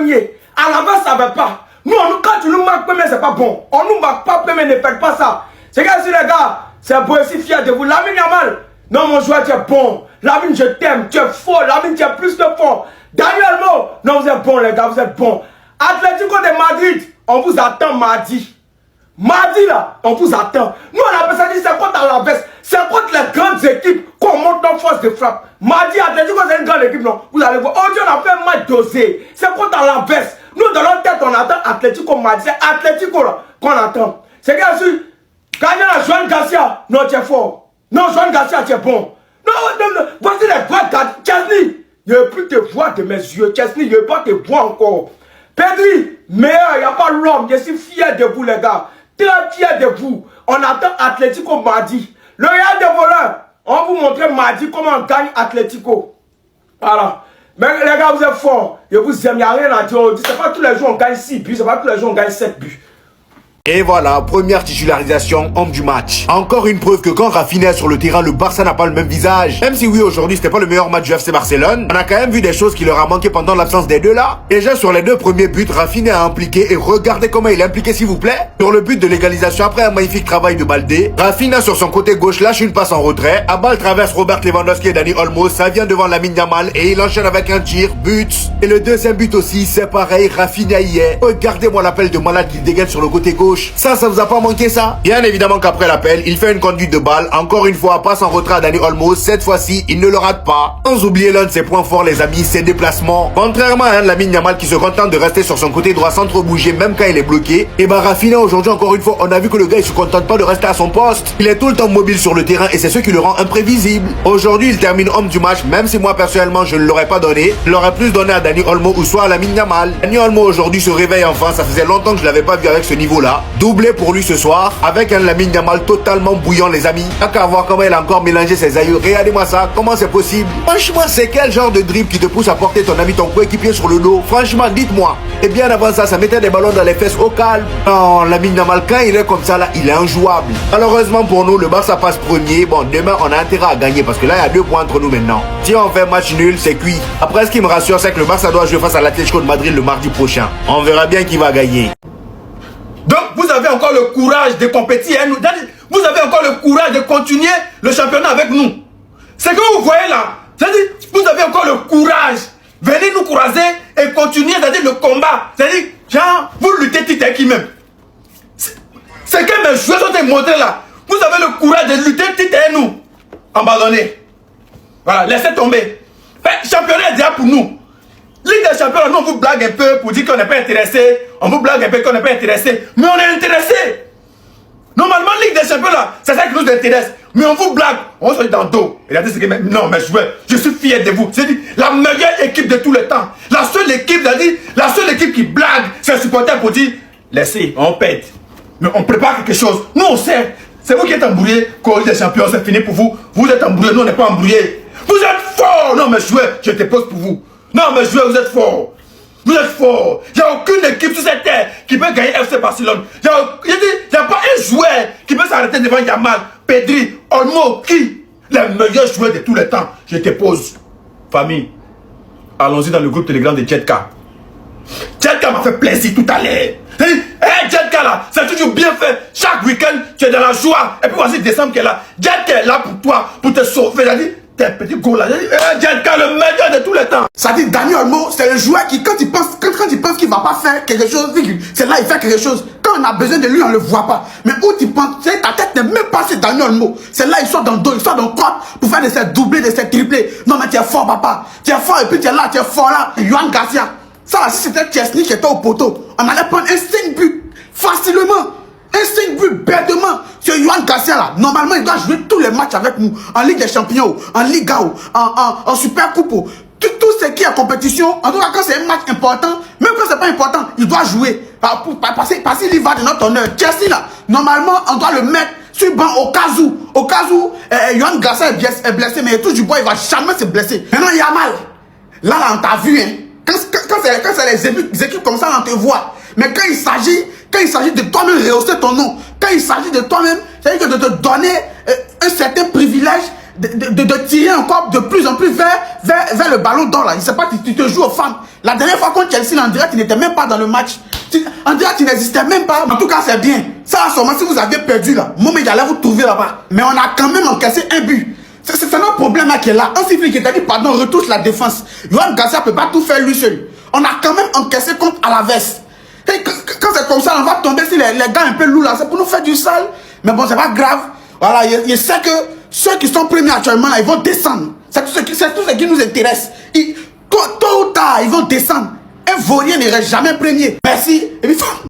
premier. À la base, ça ne va pas. Nous, quand tu nous marques premier, c'est pas bon. On nous marque pas premier, ne faites pas ça. C'est comme si les gars, c'est beau aussi fier de vous. Lamine Yamal, non mon joueur, tu es bon. Lamine, je t'aime, tu es fort. Lamine, tu es plus que fort. Daniel Mo, non vous êtes bon les gars, vous êtes bon. Atlético de Madrid, on vous attend mardi. Mardi là, on vous attend. Nous on appelle ça dit c'est contre Alaves, c'est contre les grandes équipes qu'on monte en force de frappe. Mardi, Atlético c'est une grande équipe, non. Vous allez voir, aujourd'hui on a fait un match dosé. C'est contre Alaves. Nous dans notre tête on attend Atlético Madrid. C'est Atlético là qu'on attend. C'est bien sûr. Gagner la Joan Garcia, non tu es fort. Non Joan Garcia tu es bon. Non, voici les droits de Chesney. Je ne veux plus te voir de mes yeux. Chesney, je ne veux pas te voir encore. Pedri, meilleur, il n'y a pas l'homme. Je suis fier de vous les gars. Très fier de vous. On attend Atlético mardi. Le Real des voleurs, on va vous montrer mardi comment on gagne Atlético. Voilà. Mais les gars, vous êtes forts. Je vous aime, il n'y a rien à dire. Ce n'est pas tous les jours on gagne 6 buts. Ce n'est pas tous les jours on gagne 7 buts. Et voilà, première titularisation, homme du match. Encore une preuve que quand Rafinha est sur le terrain, le Barça n'a pas le même visage. Même si oui, aujourd'hui, c'était pas le meilleur match du FC Barcelone, on a quand même vu des choses qui leur a manqué pendant l'absence des deux là. Déjà, sur les 2 premiers buts, Rafinha a impliqué, et regardez comment il est impliqué s'il vous plaît. Sur le but de l'égalisation, après un magnifique travail de Baldé, Rafinha sur son côté gauche lâche une passe en retrait. À balle traverse Robert Lewandowski et Dani Olmo, ça vient devant Lamine Yamal et il enchaîne avec un tir, but. Et le deuxième but aussi, c'est pareil, Rafinha y est. Regardez-moi l'appel de malade qu'il dégaine sur le côté gauche. Ça vous a pas manqué ça? Bien évidemment qu'après l'appel, il fait une conduite de balle. Encore une fois, passe en retrait à Dani Olmo. Cette fois-ci, il ne le rate pas. Sans oublier l'un de ses points forts, les amis, ses déplacements. Contrairement à Lamine Yamal qui se contente de rester sur son côté droit sans trop bouger, même quand il est bloqué. Et bah Rafinha aujourd'hui, encore une fois, on a vu que le gars, il se contente pas de rester à son poste. Il est tout le temps mobile sur le terrain et c'est ce qui le rend imprévisible. Aujourd'hui, il termine homme du match, même si moi, personnellement, je ne l'aurais pas donné. Je l'aurais plus donné à Dani Olmo ou soit à Lamine Yamal. Dani Olmo aujourd'hui se réveille enfin. Ça faisait longtemps que je l'avais pas vu avec ce niveau-là. Doublé pour lui ce soir, avec un Lamine Yamal totalement bouillant les amis. T'as qu'à voir comment il a encore mélangé ses aïeux. Regardez-moi ça, comment c'est possible? Franchement, c'est quel genre de dribble qui te pousse à porter ton ami, ton coéquipier sur le dos? Franchement, dites-moi. Et bien avant ça mettait des ballons dans les fesses au calme. Non, Lamine Yamal, quand il est comme ça là, il est injouable. Malheureusement pour nous, le Barça passe premier. Bon, demain on a intérêt à gagner parce que là il y a 2 points entre nous maintenant. Si on fait match nul, c'est cuit. Après, ce qui me rassure, c'est que le Barça doit jouer face à l'Atlético de Madrid le mardi prochain. On verra bien qui va gagner. Donc, vous avez encore le courage de compétir. Vous avez encore le courage de continuer le championnat avec nous. C'est que vous voyez là. C'est-à-dire, vous avez encore le courage. Venez nous croiser et continuer, c'est-à-dire le combat. C'est-à-dire, genre, vous luttez titre qui même. C'est que mes joueurs sont montrés là. Vous avez le courage de lutter titre et nous. Abandonnez. Voilà, laissez tomber. Mais, championnat est déjà pour nous. Ligue des champions, nous on vous blague un peu pour dire qu'on n'est pas intéressé. On vous blague un peu qu'on n'est pas intéressé. Mais on est intéressé. Normalement, Ligue des champions là, c'est ça qui nous intéresse. Mais on vous blague. On se dit dans le dos. Il a dit non, mes joueurs, je suis fier de vous. C'est dit la meilleure équipe de tous les temps. La seule équipe qui blague, c'est le supporter pour dire laissez, on pète. Mais on prépare quelque chose. Nous on sait. C'est vous qui êtes embrouillés. Quand Ligue des champions, c'est fini pour vous. Vous êtes embrouillés, nous on n'est pas embrouillés. Vous êtes forts. Non, mes joueurs, je te pose pour vous. Non, mes joueurs, vous êtes forts. Vous êtes forts. Il n'y a aucune équipe sur cette terre qui peut gagner FC Barcelone. Il n'y a pas un joueur qui peut s'arrêter devant Yamal, Pedri, Olmo, qui? Les meilleurs joueurs de tous les temps. Je te pose. Famille, allons-y dans le groupe Telegram de Jetka. Jetka m'a fait plaisir tout à l'heure. Hey, Jetka là, c'est toujours bien fait. Chaque week-end, tu es dans la joie. Et puis voici décembre qui est là. Jetka est là pour toi, pour te sauver. T'es petit go là, Jetka le meilleur de tous les temps. Ça dit Dani Olmo, c'est le joueur qui quand il pense qu'il va pas faire quelque chose, c'est là il fait quelque chose. Quand on a besoin de lui, on le voit pas. Mais où tu penses, ta tête n'est même pas sur Dani Olmo. C'est là il sort dans le dos, il sort dans le corps pour faire de ces doublés, de ces triplés. Non mais tu es fort papa, tu es fort et puis tu es là, tu es fort là. Joan Garcia, ça là, si c'était Chesney qui était au poteau, on allait prendre un 5 buts facilement. Un 5 buts bêtement. Ce Joan Garcia là, normalement il doit jouer tous les matchs avec nous. En Ligue des Champions, en Liga, en Super Coupe. Tout ce qui est compétition, en tout cas quand c'est un match important, même quand c'est pas important, il doit jouer. Parce qu'il y va de notre honneur. Chelsea là, normalement on doit le mettre sur le banc au cas où Joan Garcia est blessé, mais tout du bois il va jamais se blesser. Maintenant Yamal, là on t'a vu hein. Quand c'est les équipes comme ça, on te voit. Mais quand il s'agit de toi-même rehausser ton nom, quand il s'agit de toi-même, c'est-à-dire que de te donner un certain privilège de tirer encore de plus en plus vers le ballon d'or là. Il sait pas, tu te joues aux femmes. La dernière fois contre Chelsea, en direct, il n'était même pas dans le match. En direct, il n'existait même pas. En tout cas, c'est bien. Ça, seulement si vous aviez perdu là, moi, il allait vous trouver là-bas. Mais on a quand même encaissé un but. C'est notre problème là qui est là. Un sifflet qui t'a dit pardon, retouche la défense. Yohan Garcia peut pas tout faire lui seul. On a quand même encaissé contre Alaves. Et quand c'est comme ça, on va tomber sur les gars un peu lourds là. C'est pour nous faire du sale. Mais bon, c'est pas grave. Voilà, je sais que ceux qui sont premiers actuellement là, ils vont descendre. C'est tout ce qui nous intéresse. Tôt ou tard, ils vont descendre. Un vaurien ne reste jamais premier. Merci. Et puis,